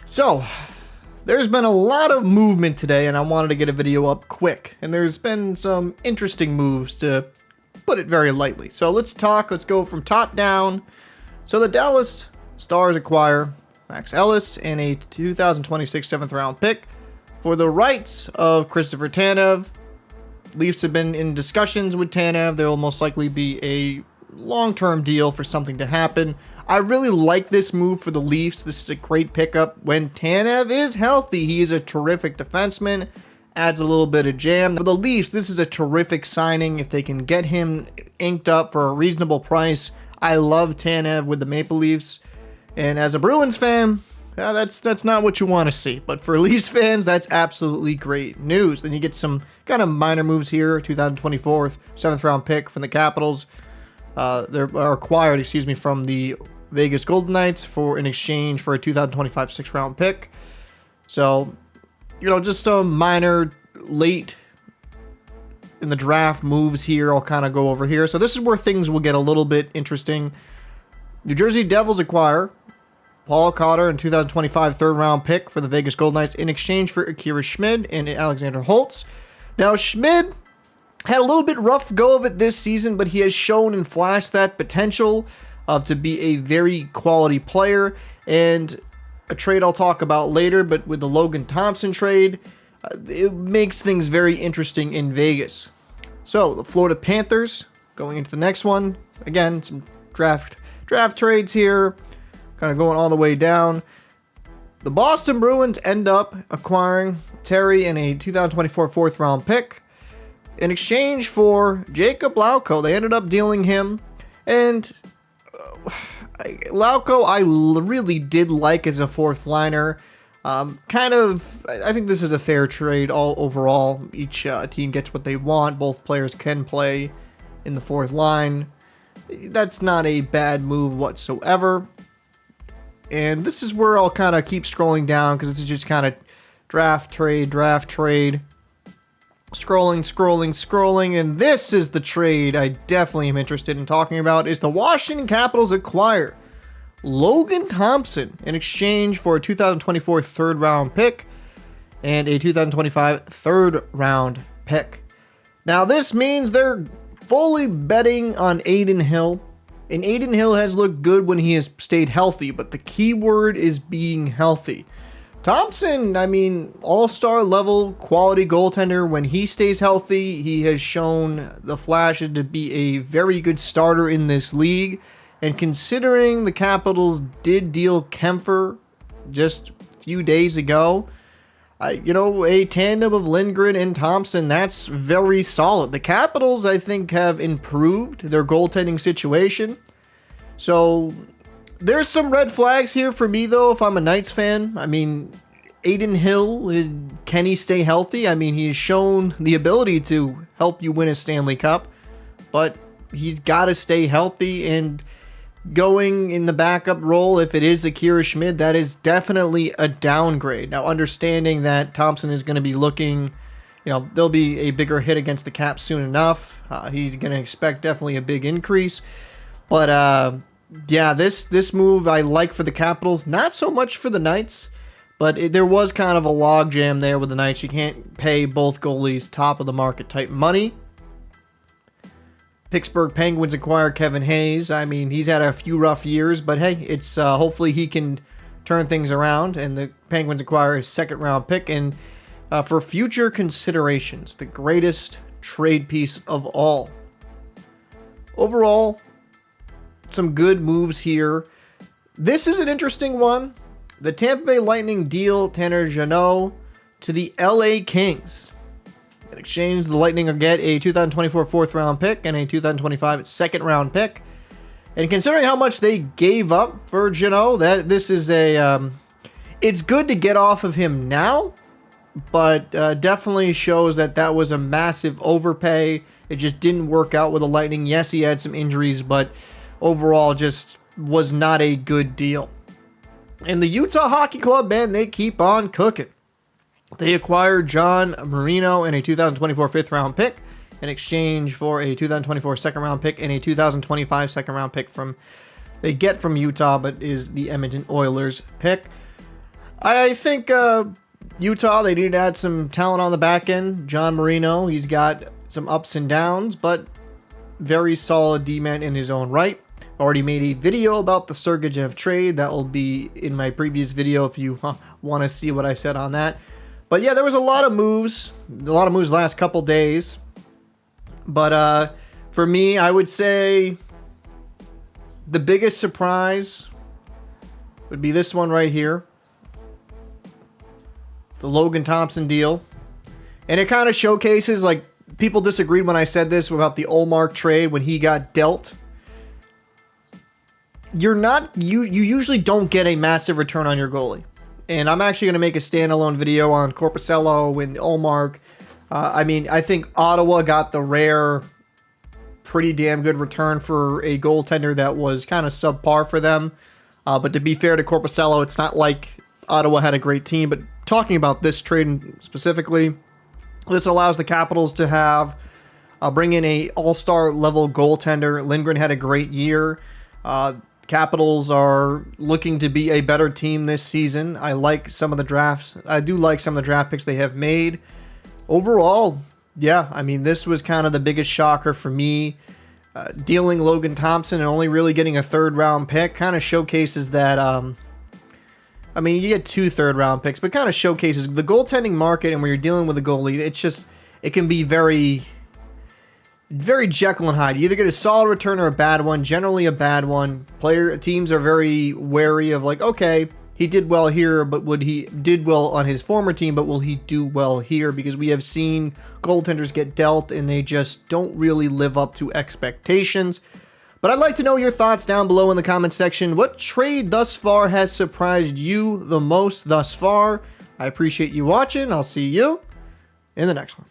So, there's been a lot of movement today, and I wanted to get a video up quick. And there's been some interesting moves, to put it very lightly. So let's go from top down. So the Dallas Stars acquire Max Ellis and a 2026 7th round pick for the rights of Christopher Tanev. Leafs have been in discussions with Tanev. There will most likely be a long-term deal for something to happen. I really like this move for the Leafs. This is a great pickup. When Tanev is healthy, he is a terrific defenseman. Adds a little bit of jam. For the Leafs, this is a terrific signing. If they can get him inked up for a reasonable price, I love Tanev with the Maple Leafs. And as a Bruins fan, that's not what you want to see. But for Leafs fans, that's absolutely great news. Then you get some kind of minor moves here. 2024 7th round pick from the Capitals. They're acquired, from the Vegas Golden Knights in exchange for a 2025 6th round pick. So, just some minor late in the draft moves here. I'll kind of go over here. So this is where things will get a little bit interesting. New Jersey Devils acquire Paul Cotter and 2025 3rd round pick for the Vegas Golden Knights in exchange for Akira Schmid and Alexander Holtz. Now Schmid had a little bit rough go of it this season, but he has shown and flashed that potential to be a very quality player. And a trade I'll talk about later, but with the Logan Thompson trade, it makes things very interesting in Vegas. So the Florida Panthers going into the next one. Again, some draft trades here, kind of going all the way down. The Boston Bruins end up acquiring Terry and a 2024 4th round pick in exchange for Jakub Lauko. They ended up dealing him, and Lauko I really did like as a 4th liner. I think this is a fair trade all overall. Each team gets what they want. Both players can play in the 4th line. That's not a bad move whatsoever. And this is where I'll kind of keep scrolling down, because this is just kind of draft trade. Scrolling, and this is the trade I definitely am interested in talking about. Is the Washington Capitals acquire Logan Thompson in exchange for a 2024 3rd round pick and a 2025 3rd round pick. Now this means they're fully betting on Adin Hill, and Adin Hill has looked good when he has stayed healthy, but the key word is being healthy. Thompson, all-star level quality goaltender. When he stays healthy, he has shown the flashes to be a very good starter in this league. And considering the Capitals did deal Kemper just a few days ago, a tandem of Lindgren and Thompson, that's very solid. The Capitals, I think, have improved their goaltending situation. So there's some red flags here for me, though, if I'm a Knights fan. Adin Hill, can he stay healthy? He has shown the ability to help you win a Stanley Cup, but he's got to stay healthy. And going in the backup role, if it is Akira Schmid, that is definitely a downgrade. Now, understanding that Thompson is going to be looking, there'll be a bigger hit against the cap soon enough. He's going to expect definitely a big increase. But, yeah, this move I like for the Capitals, not so much for the Knights, but there was kind of a logjam there with the Knights. You can't pay both goalies top of the market type money. Pittsburgh Penguins acquire Kevin Hayes. He's had a few rough years, but hey, it's hopefully he can turn things around. And the Penguins acquire a 2nd round pick, and for future considerations, the greatest trade piece of all. Overall, some good moves here. This is an interesting one. The Tampa Bay Lightning deal Tanner Jeannot to the LA Kings. In exchange, the Lightning will get a 2024 4th round pick and a 2025 2nd round pick. And considering how much they gave up for Jeannot, this is it's good to get off of him now, but definitely shows that was a massive overpay. It just didn't work out with the Lightning. Yes, he had some injuries, but overall just was not a good deal. And the Utah Hockey Club, man, they keep on cooking. They acquired John Marino and a 2024 5th round pick in exchange for a 2024 2nd round pick and a 2025 2nd round pick they get from Utah, but is the Edmonton Oilers pick. I think Utah, they need to add some talent on the back end. John Marino, he's got some ups and downs, but very solid D-man in his own right. Already made a video about the Sergachev trade. That will be in my previous video if you want to see what I said on that. But yeah, there was a lot of moves last couple days. But for me, I would say the biggest surprise would be this one right here. The Logan Thompson deal. And it kind of showcases, like, people disagreed when I said this about the Ullmark trade when he got dealt. You usually don't get a massive return on your goalie. And I'm actually going to make a standalone video on Korpisalo and Ullmark. I mean, I think Ottawa got the rare, pretty damn good return for a goaltender that was kind of subpar for them. But to be fair to Korpisalo, it's not like Ottawa had a great team. But talking about this trade specifically, this allows the Capitals to have bring in a all-star level goaltender. Lindgren had a great year. Capitals are looking to be a better team this season. I like some of the drafts. I do like some of the draft picks they have made. Overall, yeah, I mean, this was kind of the biggest shocker for me. Dealing Logan Thompson and only really getting a third-round pick kind of showcases that, I mean, you get 2 third-round picks, but kind of showcases the goaltending market, and when you're dealing with a goalie, it can be very Jekyll and Hyde. You either get a solid return or a bad one, generally a bad one. Teams are very wary of, like, okay, he did well here, but did well on his former team, but will he do well here? Because we have seen goaltenders get dealt and they just don't really live up to expectations. But I'd like to know your thoughts down below in the comment section. What trade thus far has surprised you the most thus far? I appreciate you watching. I'll see you in the next one.